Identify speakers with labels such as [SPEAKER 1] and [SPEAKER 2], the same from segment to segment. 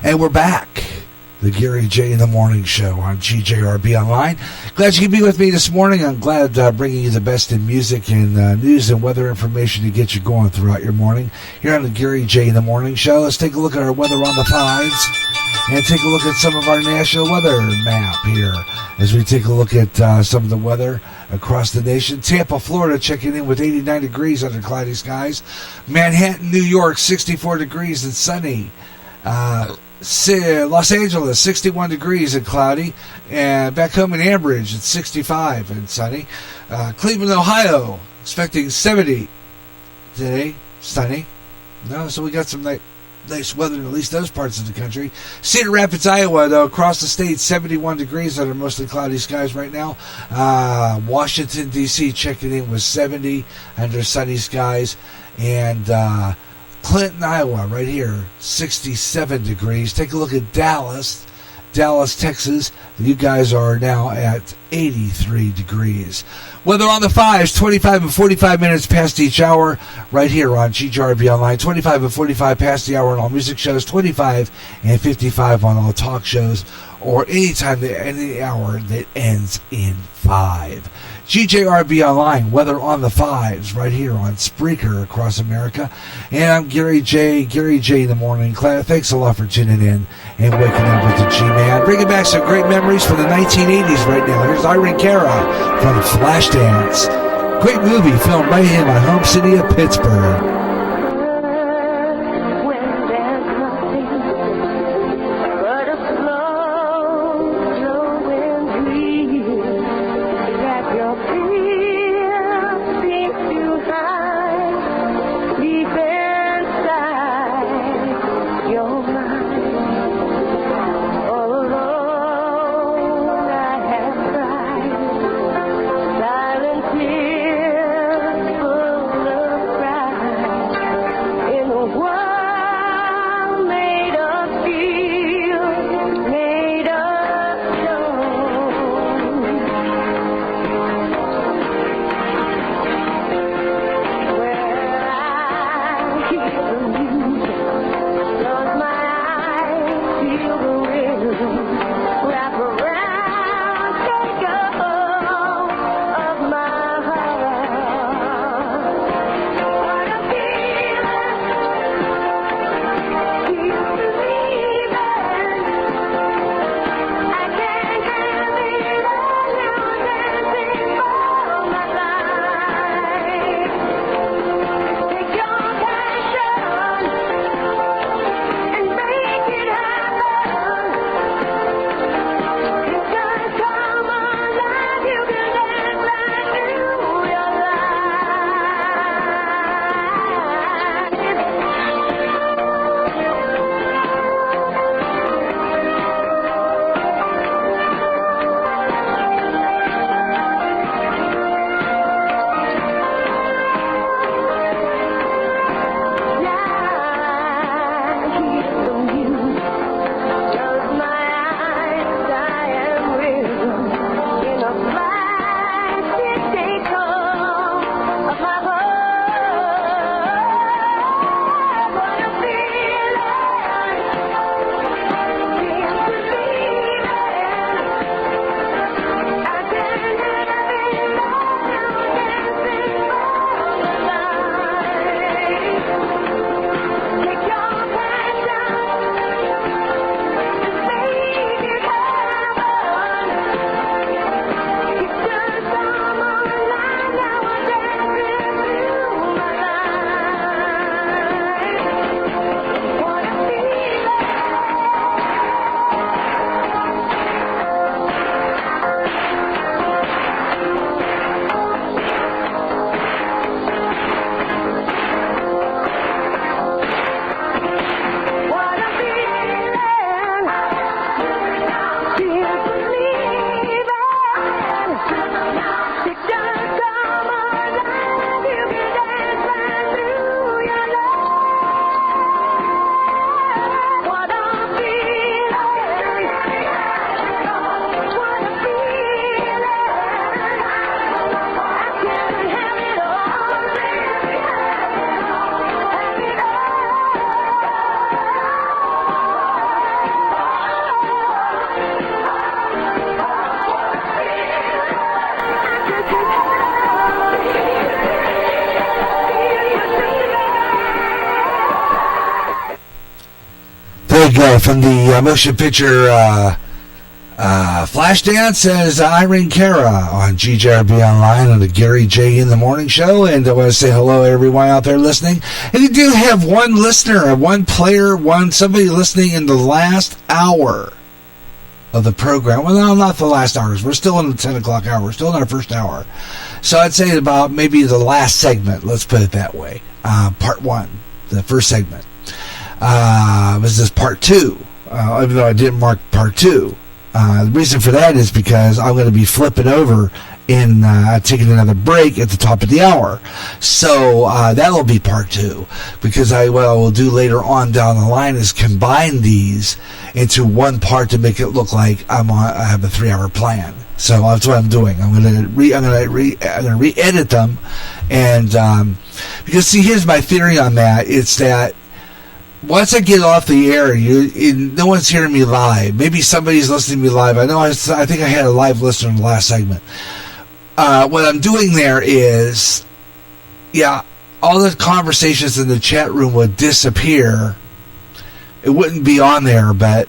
[SPEAKER 1] And we're back. The Gary J in the Morning Show on GJRB Online. Glad you could be with me this morning. I'm glad bringing you the best in music and news and weather information to get you going throughout your morning. Here on the Gary J in the Morning Show, let's take a look at our weather on the fives and take a look at some of our national weather map here as we take a look at some of the weather across the nation. Tampa, Florida, checking in with 89 degrees under cloudy skies. Manhattan, New York, 64 degrees and sunny. Los Angeles, 61 degrees and cloudy. And back home in Ambridge, it's 65 and sunny. Cleveland, Ohio, expecting 70 today, sunny. No, so we got some nice weather in at least those parts of the country. Cedar Rapids, Iowa, though, across the state, 71 degrees under mostly cloudy skies right now. Washington, D.C., checking in with 70 under sunny skies. And Clinton, Iowa, right here, 67 degrees. Take a look at Dallas, Texas. You guys are now at 83 degrees. Weather on the fives, 25 and 45 minutes past each hour, right here on GJRB Online. 25 and 45 past the hour on all music shows, 25 and 55 on all talk shows, or any hour that ends in 5. GJRB Online, weather on the fives, right here on Spreaker across America. And I'm Gary J in the morning. Thanks a lot for tuning in and waking up with the G-Man. Bringing back some great memories from the 1980s right now. Here's Irene Cara from Flashdance. Great movie filmed right here in my home city of Pittsburgh.
[SPEAKER 2] Close my eyes.
[SPEAKER 1] we go. From the motion picture Flashdance, says Irene Cara on GJRB Online on the Gary J in the Morning Show. And I want to say hello to everyone out there listening. And you do have one listener, one player, somebody listening in the last hour of the program. Well, no, not the last hours. We're still in the 10 o'clock hour. We're still in our first hour. So I'd say about maybe the last segment. Let's put it that way. Part 1, the first segment. Was this part 2? Even though I didn't mark part 2. The reason for that is because I'm going to be flipping over and taking another break at the top of the hour. So that'll be part 2. Because what I will do later on down the line is combine these into one part to make it look like I have a 3-hour plan. So that's what I'm doing. I'm going to re-edit them, and because see, here's my theory on that. It's that once I get off the air, no one's hearing me live. Maybe somebody's listening to me live. I know. I think I had a live listener in the last segment. What I'm doing there is, all the conversations in the chat room would disappear. It wouldn't be on there, but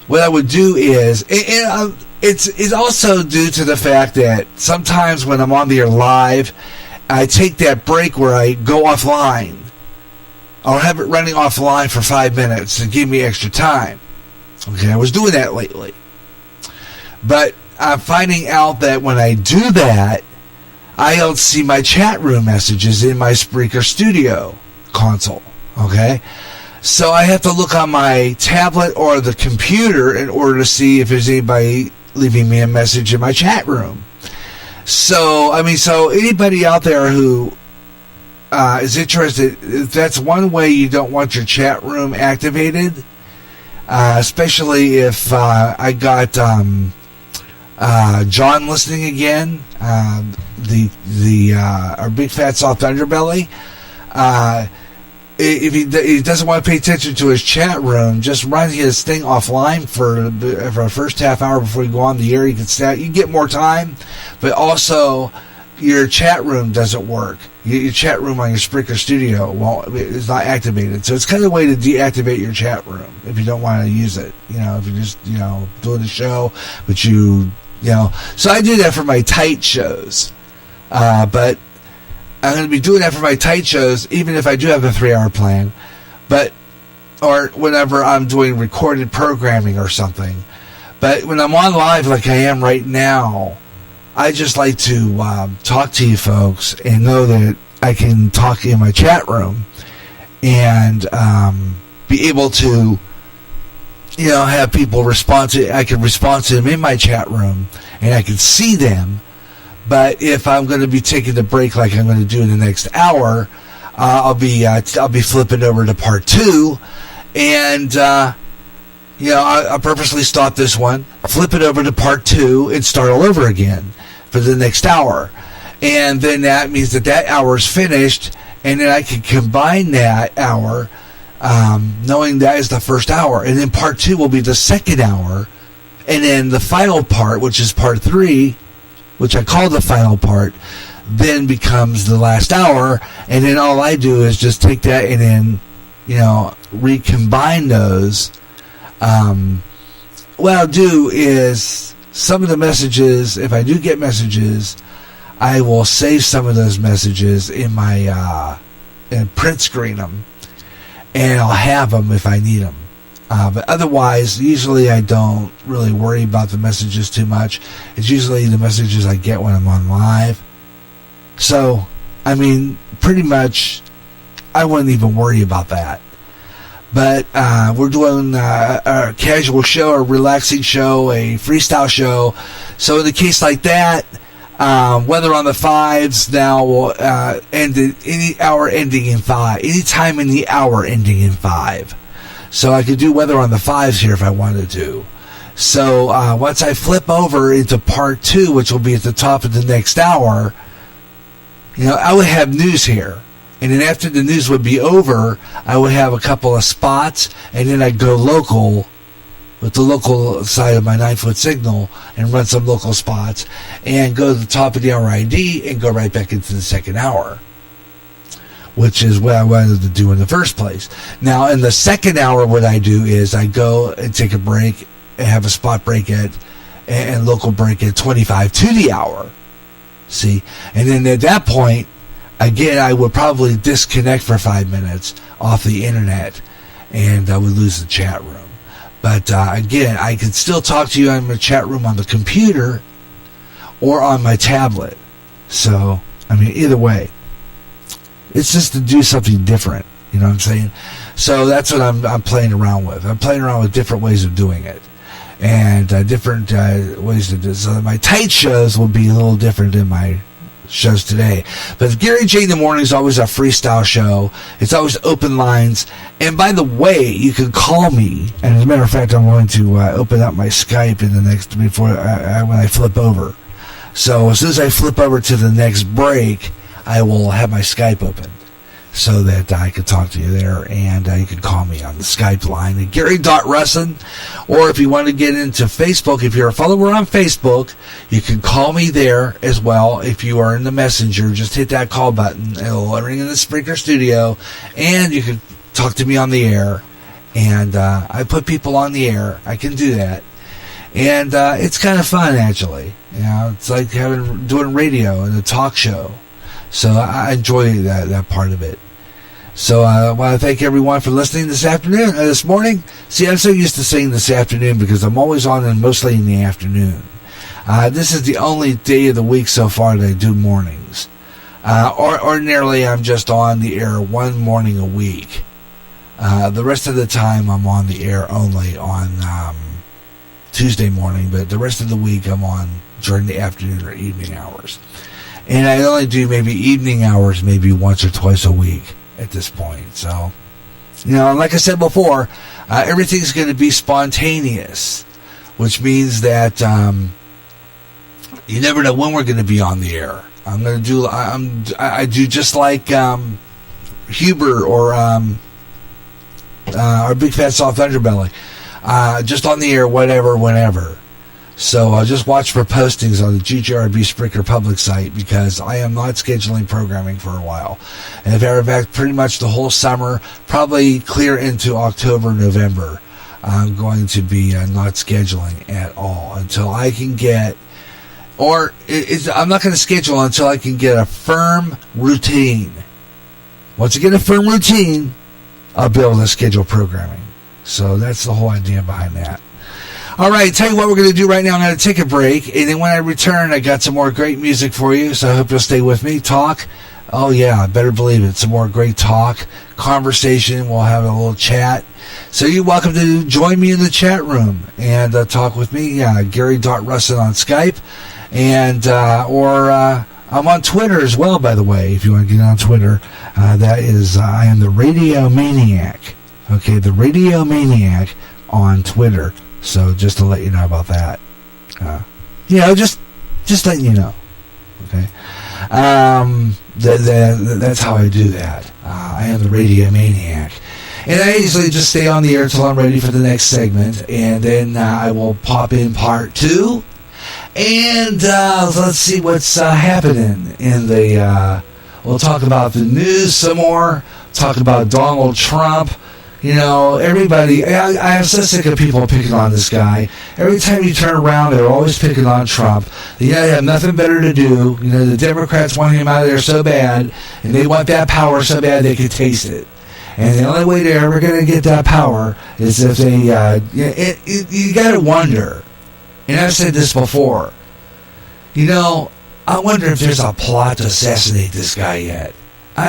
[SPEAKER 1] what I would do is, it's also due to the fact that sometimes when I'm on the air live, I take that break where I go offline. I'll have it running offline for 5 minutes to give me extra time. Okay, I was doing that lately. But I'm finding out that when I do that, I don't see my chat room messages in my Spreaker Studio console. Okay? So I have to look on my tablet or the computer in order to see if there's anybody leaving me a message in my chat room. So anybody out there who is interested, that's one way you don't want your chat room activated, especially if I got John listening again, our big fat soft underbelly. If he doesn't want to pay attention to his chat room, just run his thing offline for the first half hour before you go on the air. You can get more time, but also your chat room doesn't work. Your chat room on your Spreaker Studio is not activated. So it's kind of a way to deactivate your chat room if you don't want to use it. If you're just doing the show, but so I do that for my tight shows, but I'm going to be doing that for my tight shows, even if I do have a 3-hour plan, or whenever I'm doing recorded programming or something. But when I'm on live like I am right now, I just like to talk to you folks and know that I can talk in my chat room and be able to, have people respond to. I can respond to them in my chat room and I can see them. But if I'm going to be taking the break like I'm going to do in the next hour, I'll be flipping over to part 2, and I'll purposely stop this one, flip it over to part 2, and start all over again for the next hour. And then that means that hour is finished, and then I can combine that hour, knowing that is the first hour. And then part 2 will be the second hour, and then the final part, which is part 3, which I call the final part, then becomes the last hour. And then all I do is just take that and then, recombine those. What I'll do is some of the messages, if I do get messages, I will save some of those messages in my and print screen them, and I'll have them if I need them. But otherwise, usually I don't really worry about the messages too much. It's usually the messages I get when I'm on live. So, pretty much, I wouldn't even worry about that. But we're doing a casual show, a relaxing show, a freestyle show. So in a case like that, weather on the 5s now will end at any hour ending in 5. Any time in the hour ending in 5. So I could do weather on the 5s here if I wanted to. So once I flip over into part 2, which will be at the top of the next hour, I would have news here. And then after the news would be over, I would have a couple of spots, and then I'd go local with the local side of my 9-foot signal and run some local spots and go to the top of the hour ID and go right back into the second hour. which is what I wanted to do in the first place. Now, in the second hour, what I do is I go and take a break and have a spot break and local break at 25 to the hour. See? And then at that point, again, I would probably disconnect for 5 minutes off the internet, and I would lose the chat room. But again, I can still talk to you in the chat room on the computer or on my tablet. So, I mean, either way, it's just to do something different. You know what I'm saying? So that's what I'm playing around with. I'm playing around with different ways of doing it, and different ways to do it. So that my tight shows will be a little different than my shows today. But Gary J in the Morning is always a freestyle show. It's always open lines. And by the way, you can call me. And as a matter of fact, I'm going to open up my Skype in the next before when I flip over. So as soon as I flip over to the next break, I will have my Skype open so that I can talk to you there, and you can call me on the Skype line at Gary.Russin. Or if you want to get into Facebook, if you're a follower on Facebook, you can call me there as well. If you are in the Messenger, just hit that call button. It'll ring in the Spreaker studio, and you can talk to me on the air. And I put people on the air. I can do that. And it's kind of fun, actually. You know, it's like doing radio and a talk show. So I enjoy that part of it. So I want to thank everyone for listening this morning. See, I'm so used to saying this afternoon because I'm always on and mostly in the afternoon. This is the only day of the week so far that I do mornings. Ordinarily, I'm just on the air one morning a week. The rest of the time, I'm on the air only on Tuesday morning, but the rest of the week, I'm on during the afternoon or evening hours. And I only do maybe evening hours maybe once or twice a week at this point. So, you know, like I said before, everything's going to be spontaneous, which means that you never know when we're going to be on the air. I do just like Huber or our Big Fat Soft Underbelly, just on the air, whatever, whenever. So just watch for postings on the GGRB Spreaker public site, because I am not scheduling programming for a while. And in fact, pretty much the whole summer, probably clear into October, November, I'm going to be not scheduling at all until I can get, I'm not going to schedule until I can get a firm routine. Once I get a firm routine, I'll be able to schedule programming. So that's the whole idea behind that. All right, tell you what we're going to do right now. I'm going to take a break, and then when I return, I got some more great music for you, so I hope you'll stay with me. Talk. Oh, yeah, better believe it. Some more great talk, conversation. We'll have a little chat. So you're welcome to join me in the chat room and talk with me, Gary.Russin on Skype, and or I'm on Twitter as well, by the way, if you want to get on Twitter. That is, I am the Radio Maniac. Okay, the Radio Maniac on Twitter. So just to let you know about that, just letting you know, okay. That's how I do that. I am the Radio Maniac, and I usually just stay on the air until I'm ready for the next segment, and then I will pop in part 2, and let's see what's happening in the. We'll talk about the news some more. Talk about Donald Trump. You know, everybody, I am so sick of people picking on this guy. Every time you turn around, they're always picking on Trump. They have nothing better to do. You know, the Democrats want him out of there so bad, and they want that power so bad they could taste it. And the only way they're ever going to get that power is if they, you got to wonder, and I've said this before, you know, I wonder if there's a plot to assassinate this guy yet.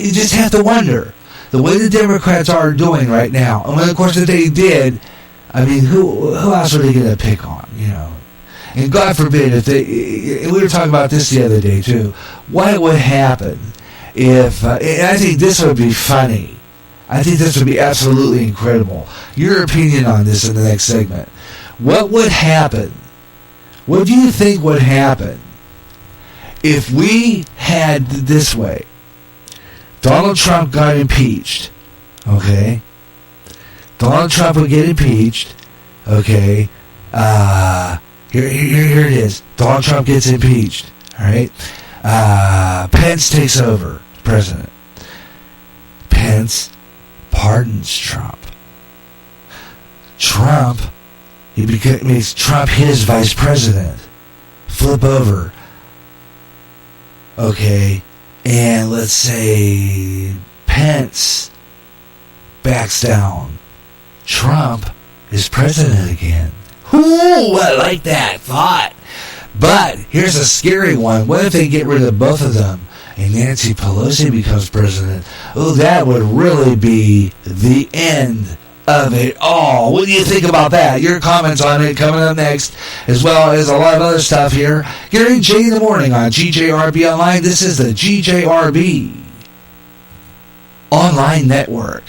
[SPEAKER 1] You just have to wonder. The way the Democrats are doing right now, and of course if they did, I mean, who else are they going to pick on, you know? And God forbid if we were talking about this the other day too, what would happen if, and I think this would be funny, I think this would be absolutely incredible. Your opinion on this in the next segment. What would happen, what do you think would happen if we had this way? Donald Trump got impeached, okay? Donald Trump would get impeached, okay? Here it is. Donald Trump gets impeached, all right? Pence takes over, president. Pence pardons Trump. Trump, makes Trump his vice president. Flip over. Okay, and let's say Pence backs down. Trump is president again. Ooh, I like that thought. But here's a scary one. What if they get rid of both of them and Nancy Pelosi becomes president? Oh, that would really be the end of it all. What do you think about that? Your comments on it coming up next, as well as a lot of other stuff here. Gary and Jay in the morning on GJRB Online. This is the GJRB Online Network.